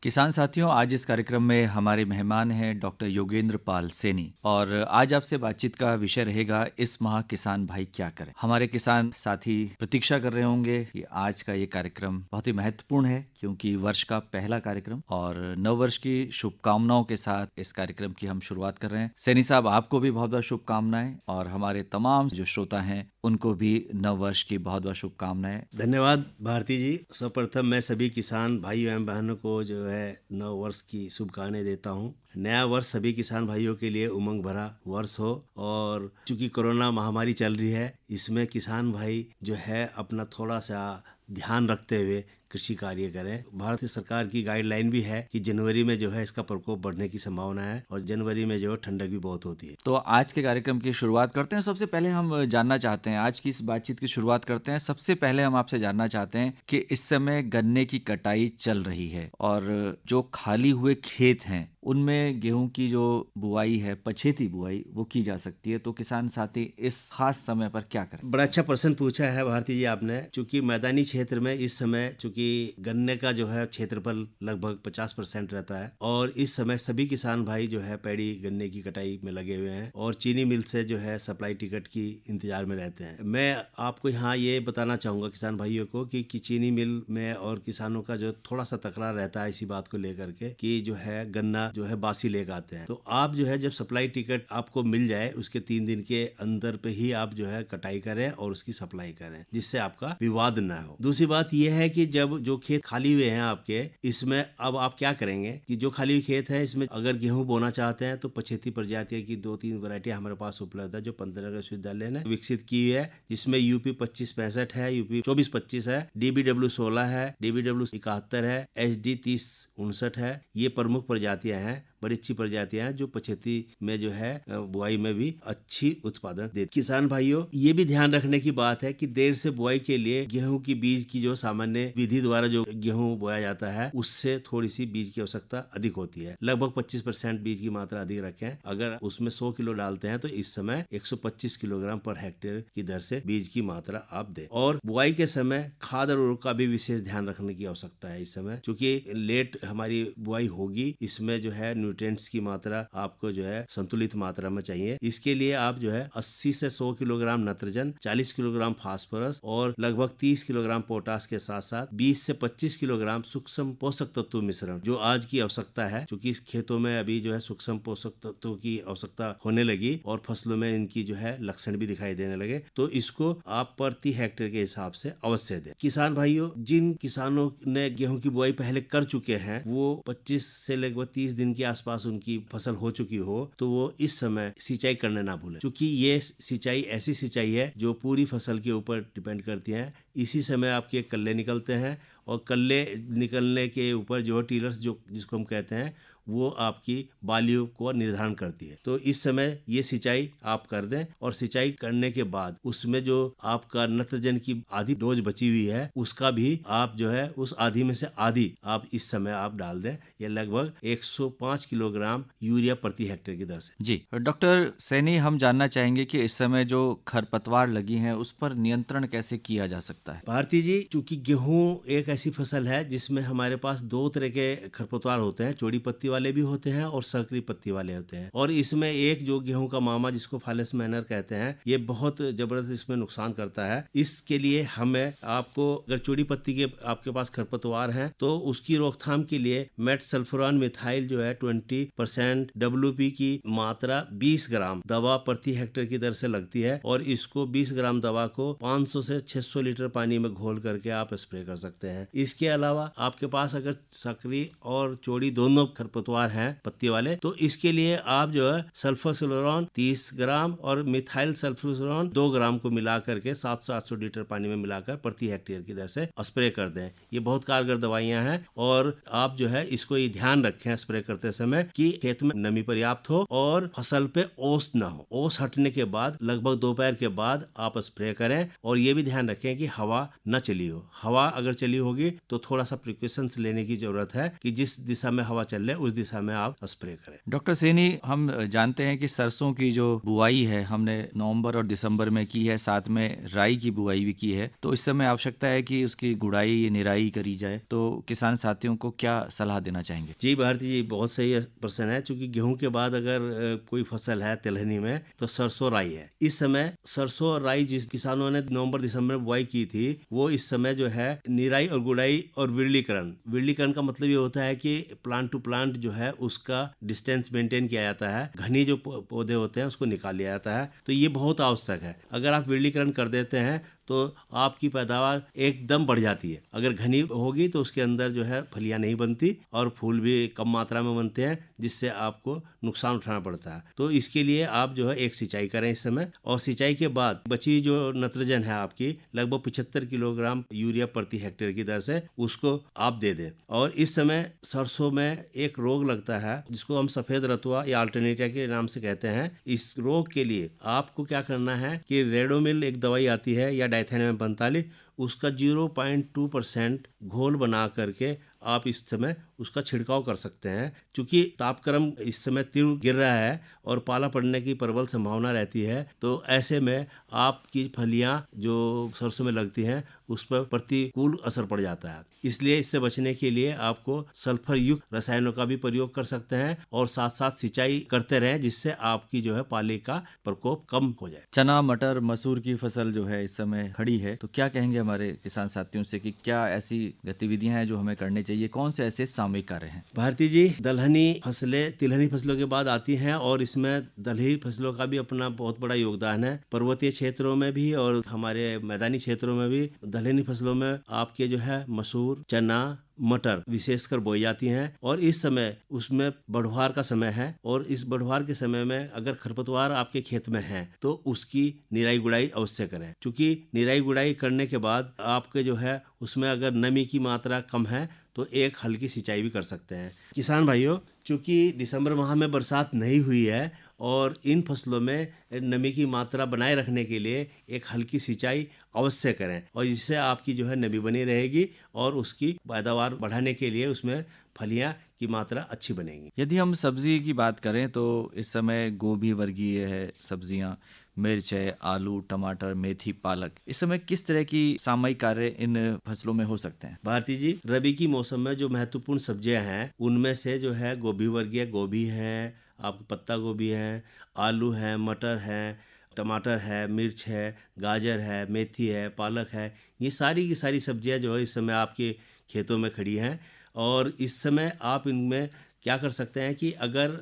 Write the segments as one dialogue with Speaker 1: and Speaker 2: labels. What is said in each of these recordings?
Speaker 1: किसान साथियों, आज इस कार्यक्रम में हमारे मेहमान हैं डॉक्टर योगेंद्र पाल सैनी और आज आपसे बातचीत का विषय रहेगा इस माह किसान भाई क्या करें। हमारे किसान साथी प्रतीक्षा कर रहे होंगे कि आज का ये कार्यक्रम बहुत ही महत्वपूर्ण है क्योंकि वर्ष का पहला कार्यक्रम और नव वर्ष की शुभकामनाओं के साथ इस कार्यक्रम की हम शुरुआत कर रहे हैं। सैनी साहब, आपको भी बहुत बहुत शुभकामनाएं और हमारे तमाम जो श्रोता हैं उनको भी नव वर्ष की बहुत बहुत शुभकामनाएं।
Speaker 2: धन्यवाद भारती जी। सर्वप्रथम मैं सभी किसान भाइयों एवं बहनों को जो है नव वर्ष की शुभकामनाएं देता हूं। नया वर्ष सभी किसान भाइयों के लिए उमंग भरा वर्ष हो और चूंकि कोरोना महामारी चल रही है, इसमें किसान भाई जो है अपना थोड़ा सा ध्यान रखते हुए कृषि कार्य करें। भारत सरकार की गाइडलाइन भी है कि जनवरी में जो है इसका प्रकोप बढ़ने की संभावना है और जनवरी में जो है ठंडक भी बहुत होती है।
Speaker 1: तो आज के कार्यक्रम की शुरुआत करते हैं। सबसे पहले हम जानना चाहते हैं, आज की इस बातचीत की शुरुआत करते हैं। सबसे पहले हम आपसे जानना चाहते हैं कि इस समय गन्ने की कटाई चल रही है और जो खाली हुए खेत हैं उनमें गेहूं की जो बुआई है, पछेती बुआई, वो की जा सकती है। तो किसान साथी इस खास समय पर क्या करें?
Speaker 2: बड़ा अच्छा प्रश्न पूछा है भारती जी आपने। चूंकि मैदानी क्षेत्र में इस समय चूंकि गन्ने का जो है क्षेत्रफल लगभग 50% रहता है और इस समय सभी किसान भाई जो है पैडी गन्ने की कटाई में लगे हुए हैं और चीनी मिल से जो है सप्लाई टिकट की इंतजार में रहते हैं। मैं आपको यहाँ ये बताना चाहूंगा किसान भाइयों को कि चीनी मिल में और किसानों का जो थोड़ा सा तकरार रहता है इसी बात को लेकर के कि जो है गन्ना जो है बासी लेकर आते हैं। तो आप जो है जब सप्लाई टिकट आपको मिल जाए उसके 3 दिन के अंदर पे ही आप जो है कटाई करें और उसकी सप्लाई करें, जिससे आपका विवाद ना हो। दूसरी बात यह है कि जब जो खेत खाली हुए हैं आपके, इसमें अब आप क्या करेंगे कि जो खाली हुए खेत है इसमें अगर गेहूं बोना चाहते हैं तो पछेती प्रजाति की 2-3 वैरायटी हमारे पास उपलब्ध है जो पंतनगर विश्वविद्यालय ने विकसित की है, जिसमें यूपी 2565 है, यूपी 2425 है, DBW 16 है, DBW 71 है, HD 3059 है। ये प्रमुख प्रजातियां हैं, बड़ी अच्छी प्रजातियां हैं जो पछेती में जो है बुआई में भी अच्छी उत्पादन देती। किसान भाइयों, ये भी ध्यान रखने की बात है कि देर से बुआई के लिए गेहूं की बीज की जो सामान्य विधि द्वारा जो गेहूं बोया जाता है उससे थोड़ी सी बीज की आवश्यकता अधिक होती है। लगभग 25% बीज की मात्रा अधिक रखें। अगर उसमें 100 किलो डालते हैं तो इस समय 125 किलोग्राम पर हेक्टेयर की दर से बीज की मात्रा आप दें। और बुआई के समय खाद और उर्वरक का भी विशेष ध्यान रखने की आवश्यकता है इस समय, क्योंकि लेट हमारी बुआई होगी। इसमें जो है न्यूट्रिएंट्स की मात्रा आपको जो है संतुलित मात्रा में चाहिए। इसके लिए आप जो है 80 से 100 किलोग्राम नाइट्रोजन, 40 किलोग्राम फास्फोरस और लगभग 30 किलोग्राम पोटास के साथ साथ 20 से 25 किलोग्राम सूक्ष्म पोषक तत्व मिश्रण जो आज की आवश्यकता है, क्योंकि इस खेतों में अभी जो है सूक्ष्म पोषक तत्वों की आवश्यकता होने लगी और फसलों में इनकी जो है लक्षण भी दिखाई देने लगे, तो इसको आप प्रति हेक्टेयर के हिसाब से अवश्य दें। किसान भाइयों, जिन किसानों ने गेहूं की बुआई पहले कर चुके हैं वो 25 से लगभग 30 दिन के आसपास उनकी फसल हो चुकी हो तो वो इस समय सिंचाई करने ना भूलें, क्योंकि ये सिंचाई ऐसी सिंचाई है जो पूरी फसल के ऊपर डिपेंड करती है। इसी समय आपके कल्ले निकलते हैं और कल्ले निकलने के ऊपर जो टिलर्स जो जिसको हम कहते हैं वो आपकी बालियों को निर्धारण करती है। तो इस समय ये सिंचाई आप कर दें और सिंचाई करने के बाद उसमें जो आपका नाइट्रोजन की आधी डोज बची हुई है उसका भी आप जो है उस आधी में से आधी आप इस समय आप डाल दें। ये लगभग 105 किलोग्राम यूरिया प्रति हेक्टेयर की दर से।
Speaker 1: जी डॉक्टर सैनी, हम जानना चाहेंगे कि इस समय जो खरपतवार लगी हैं उस पर नियंत्रण कैसे किया जा सकता है?
Speaker 2: भारती जी, चूंकि गेहूं एक ऐसी फसल है जिसमें हमारे पास 2 तरह के खरपतवार होते हैं, चौड़ी पत्ती वाले भी होते हैं और सकरी पत्ती वाले होते हैं। और इसमें एक जो गेहूं का मामा जिसको फालस मैनर कहते हैं, ये बहुत जबरदस्त इसमें नुकसान करता है। इसके लिए हमें आपको अगर चौड़ी पत्ती के आपके पास खरपतवार हैं तो उसकी रोकथाम के लिए मेटसल्फोरान मिथाइल जो है 20% WP की मात्रा 20 ग्राम दवा प्रति हेक्टेयर की दर से लगती है और इसको 20 ग्राम दवा को 500 से 600 लीटर पानी में घोल करके आप स्प्रे कर सकते हैं। इसके अलावा आपके पास अगर सकरी और चौड़ी दोनों खरपतवार हैं पत्ती वाले, तो इसके लिए आप जो है सल्फोसिलोरॉन 30 ग्राम और मिथाइल सल्फोसिलोरॉन 2 ग्राम को मिला करके 700-800 लीटर पानी में मिलाकर प्रति हेक्टेयर की दर से स्प्रे कर दें। ये बहुत कारगर दवाइयां हैं और आप जो है इसको ये ध्यान रखें स्प्रे करते समय कि खेत में नमी पर्याप्त हो और फसल पे ओस ना हो। ओस हटने के बाद लगभग दोपहर के बाद आप स्प्रे करें और ये भी ध्यान रखें कि हवा न चली हो। हवा अगर चली होगी तो थोड़ा सा प्रिकॉशंस लेने की जरूरत है कि जिस दिशा में हवा चल रही है उस उस दिशा में आप स्प्रे करें।
Speaker 1: डॉक्टर सैनी, हम जानते हैं कि सरसों की जो बुआई है हमने नवंबर और दिसंबर में की है, साथ में राई की बुआई भी की है, तो इस समय आवश्यकता है कि उसकी गुड़ाई निराई करी जाए, तो किसान साथियों को क्या सलाह देना चाहेंगे?
Speaker 2: जी भारती जी, बहुत सही प्रश्न है। चूंकि गेहूं के बाद अगर कोई फसल है तिलहनी में तो सरसों राई है। इस समय सरसों और राई जिस किसानों ने नवंबर दिसंबर में बुआई की थी, वो इस समय जो है निराई और गुड़ाई और विरलीकरण का मतलब ये होता है कि प्लांट टू प्लांट जो है उसका डिस्टेंस मेंटेन किया जाता है, घनी जो पौधे होते हैं उसको निकाल लिया जाता है। तो ये बहुत आवश्यक है। अगर आप विरलीकरण कर देते हैं तो आपकी पैदावार एकदम बढ़ जाती है। अगर घनी होगी तो उसके अंदर जो है फलियां नहीं बनती और फूल भी कम मात्रा में बनते हैं, जिससे आपको नुकसान उठाना पड़ता है। तो इसके लिए आप जो है एक सिंचाई करें इस समय, और सिंचाई के बाद बची जो नाइट्रोजन है आपकी लगभग 75 किलोग्राम यूरिया प्रति हेक्टेयर की दर से उसको आप दे दें। और इस समय सरसों में एक रोग लगता है जिसको हम सफेद रतुआ या अल्टरनेटिया के नाम से कहते हैं। इस रोग के लिए आपको क्या करना है कि रेडोमिल एक दवाई आती है या डाइथेनियम 45, उसका 0.2% घोल बना करके आप इस समय उसका छिड़काव कर सकते हैं। चूंकि तापक्रम इस समय तीव्र गिर रहा है और पाला पड़ने की प्रबल संभावना रहती है, तो ऐसे में आपकी फलियां जो सरसों में लगती हैं उस पर प्रतिकूल असर पड़ जाता है। इसलिए इससे बचने के लिए आपको सल्फर युक्त रसायनों का भी प्रयोग कर सकते हैं और साथ साथ सिंचाई करते रहें, जिससे आपकी जो है पाले का प्रकोप कम हो जाए।
Speaker 1: चना, मटर, मसूर की फसल जो है इस समय खड़ी है, तो क्या कहेंगे हमारे किसान साथियों से कि क्या ऐसी गतिविधियां हैं जो हमें करनी चाहिए? कौन से ऐसे सामयिक कार्य हैं?
Speaker 2: भारती जी, दलहनी फसलें तिलहनी फसलों के बाद आती हैं और इसमें दलहनी फसलों का भी अपना बहुत बड़ा योगदान है। पर्वतीय क्षेत्रों में भी और हमारे मैदानी क्षेत्रों में भी दलहनी फसलों में आपके जो है मसूर, चना, मटर विशेषकर बोई जाती हैं। और इस समय उसमें बढ़वार का समय है, और इस बढ़वार के समय में अगर खरपतवार आपके खेत में है तो उसकी निराई गुड़ाई अवश्य करें। क्योंकि निराई गुड़ाई करने के बाद आपके जो है उसमें अगर नमी की मात्रा कम है तो एक हल्की सिंचाई भी कर सकते हैं। किसान भाइयों, चूंकि दिसंबर माह में बरसात नहीं हुई है और इन फसलों में नमी की मात्रा बनाए रखने के लिए एक हल्की सिंचाई अवश्य करें, और इससे आपकी जो है नमी बनी रहेगी और उसकी पैदावार बढ़ाने के लिए उसमें फलियां की मात्रा अच्छी बनेगी।
Speaker 1: यदि हम सब्जी की बात करें तो इस समय गोभी वर्गीय है सब्जियां, मिर्च है, आलू, टमाटर, मेथी, पालक, इस समय किस तरह की सामयिक कार्य इन फसलों में हो सकते हैं?
Speaker 2: भारती जी, रबी की मौसम में जो महत्वपूर्ण सब्जियां हैं उनमें से जो है गोभी वर्गीय गोभी है, आपको पत्ता गोभी है, आलू है, मटर है, टमाटर है, मिर्च है, गाजर है, मेथी है, पालक है, ये सारी की सारी सब्जियां जो है इस समय आपके खेतों में खड़ी हैं। और इस समय आप इनमें क्या कर सकते हैं कि अगर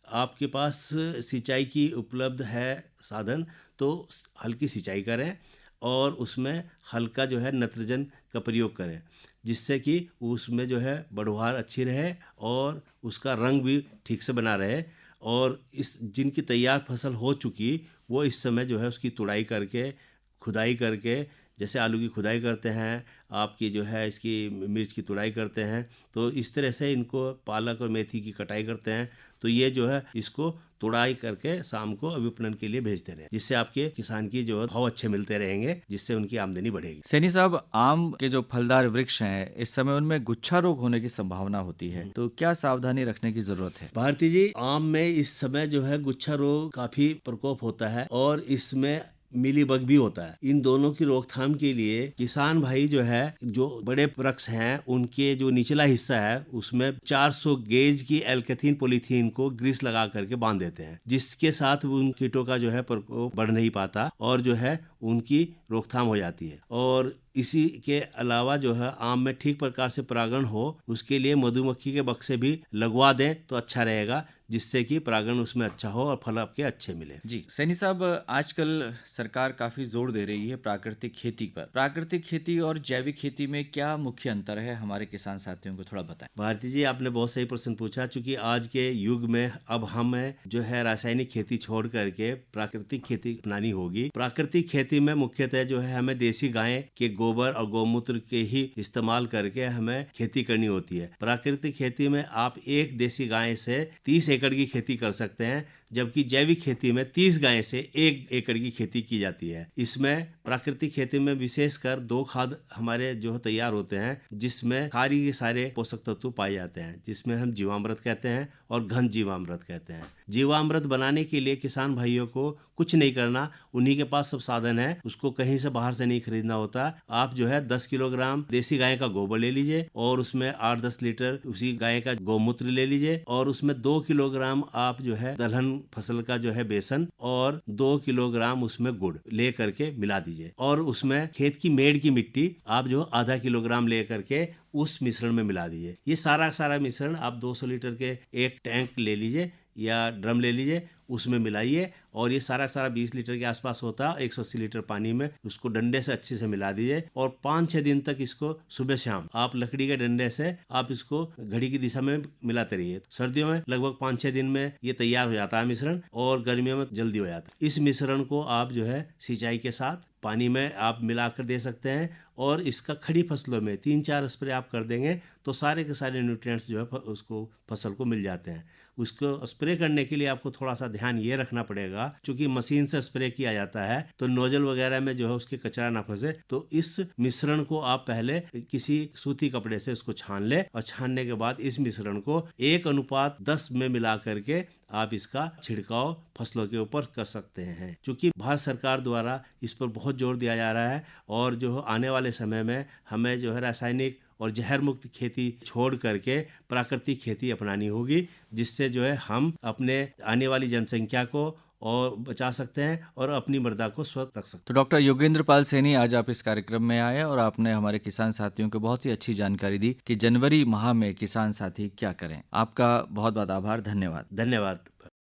Speaker 2: आपके पास सिंचाई की उपलब्ध है साधन तो हल्की सिंचाई करें और उसमें हल्का जो है नाइट्रोजन का प्रयोग करें, जिससे कि उसमें जो है बढ़वार अच्छी रहे और उसका रंग भी ठीक से बना रहे। और इस जिनकी तैयार फसल हो चुकी वो इस समय जो है उसकी तुड़ाई करके, खुदाई करके, जैसे आलू की खुदाई करते हैं, आपकी जो है इसकी मिर्च की तुड़ाई करते हैं, तो इस तरह से इनको पालक और मेथी की कटाई करते हैं। तो ये जो है इसको तुड़ाई करके शाम को विपणन के लिए भेजते रहे, जिससे आपके किसान की जो भाव अच्छे मिलते रहेंगे, जिससे उनकी आमदनी बढ़ेगी।
Speaker 1: सैनी साहब, आम के जो फलदार वृक्ष हैं इस समय उनमें गुच्छा रोग होने की संभावना होती है, तो क्या सावधानी रखने की जरूरत है?
Speaker 2: भारती जी, आम में इस समय जो है गुच्छा रोग काफी प्रकोप होता है और इसमें मिलीबग भी होता है। इन दोनों की रोकथाम के लिए किसान भाई जो है, जो बड़े वृक्ष हैं उनके जो निचला हिस्सा है उसमें 400 गेज की एल्केथीन पॉलीथीन को ग्रीस लगा करके बांध देते हैं, जिसके साथ उन कीटों का जो है प्रकोप बढ़ नहीं पाता और जो है उनकी रोकथाम हो जाती है। और इसी के अलावा जो है आम में ठीक प्रकार से परागण हो उसके लिए मधुमक्खी के बक्से भी लगवा दें तो अच्छा रहेगा, जिससे कि परागण उसमें अच्छा हो और फल आपके अच्छे मिले।
Speaker 1: जी सैनी साहब, आजकल सरकार काफी जोर दे रही है प्राकृतिक खेती पर। प्राकृतिक खेती और जैविक खेती में क्या मुख्य अंतर है, हमारे किसान साथियों को थोड़ा बताएं।
Speaker 2: भारती जी, आपने बहुत सही प्रश्न पूछा। चूंकि आज के युग में अब हमें जो है रासायनिक खेती छोड़ करके प्राकृतिक खेती अपनानी होगी। प्राकृतिक खेती में मुख्यतः जो है हमें देसी गाय के गोबर और गौमूत्र के ही इस्तेमाल करके हमें खेती करनी होती है। प्राकृतिक खेती में आप एक देसी गाय से 30 एकड़ की खेती कर सकते हैं, जबकि जैविक खेती में 30 गाय से 1 एकड़ की खेती की जाती है। इसमें प्राकृतिक खेती में विशेषकर 2 खाद हमारे जो तैयार होते हैं, जिसमें सारी के सारे पोषक तत्व पाए जाते हैं, जिसमें हम जीवामृत कहते हैं और घन जीवामृत कहते हैं। जीवामृत बनाने के लिए किसान भाइयों को कुछ नहीं करना, उन्हीं के पास सब साधन है, उसको कहीं से बाहर से नहीं खरीदना होता। आप जो है 10 किलोग्राम देसी गाय का गोबर ले लीजिए और उसमें 8-10 लीटर उसी गाय का गौमूत्र ले लीजिए और उसमें 2 किलोग्राम आप जो है दलहन फसल का जो है बेसन और 2 किलोग्राम उसमें गुड़ ले करके मिला दीजिए और उसमें खेत की मेड़ की मिट्टी आप जो आधा किलोग्राम ले करके उस मिश्रण में मिला दीजिए। ये सारा मिश्रण आप 200 लीटर के एक टैंक ले लीजिए या ड्रम ले लीजिए, उसमें मिलाइए और ये सारा 20 लीटर के आसपास होता है। 180 लीटर पानी में उसको डंडे से अच्छे से मिला दीजिए और 5-6 दिन तक इसको सुबह शाम आप लकड़ी के डंडे से आप इसको घड़ी की दिशा में मिलाते रहिए। सर्दियों में लगभग 5-6 दिन में ये तैयार हो जाता है मिश्रण और गर्मियों में जल्दी हो जाता है। इस मिश्रण को आप जो है सिंचाई के साथ पानी में आप मिलाकर दे सकते हैं और इसका खड़ी फसलों में 3-4 स्प्रे आप कर देंगे तो सारे के सारे न्यूट्रिएंट्स जो है उसको फसल को मिल जाते हैं। उसको स्प्रे करने के लिए आपको थोड़ा सा ध्यान ये रखना पड़ेगा, क्योंकि मशीन से स्प्रे किया जाता है तो नोजल वगैरह में जो है उसके कचरा ना फंसे, तो इस मिश्रण को आप पहले किसी सूती कपड़े से उसको छान ले और छानने के बाद इस मिश्रण को 1:10 में मिला करके आप इसका छिड़काव फसलों के ऊपर कर सकते हैं। क्योंकि भारत सरकार द्वारा इस पर बहुत जोर दिया जा रहा है और जो आने वाले समय में हमें जो है रासायनिक और जहर मुक्त खेती छोड़ करके प्राकृतिक खेती अपनानी होगी, जिससे जो है हम अपने आने वाली जनसंख्या को और बचा सकते हैं और अपनी मृदा को स्वस्थ रख सकते हैं।
Speaker 1: तो डॉक्टर योगेंद्र पाल सैनी, आज आप इस कार्यक्रम में आए और आपने हमारे किसान साथियों को बहुत ही अच्छी जानकारी दी कि जनवरी माह में किसान साथी क्या करें। आपका बहुत बहुत आभार, धन्यवाद।
Speaker 2: धन्यवाद।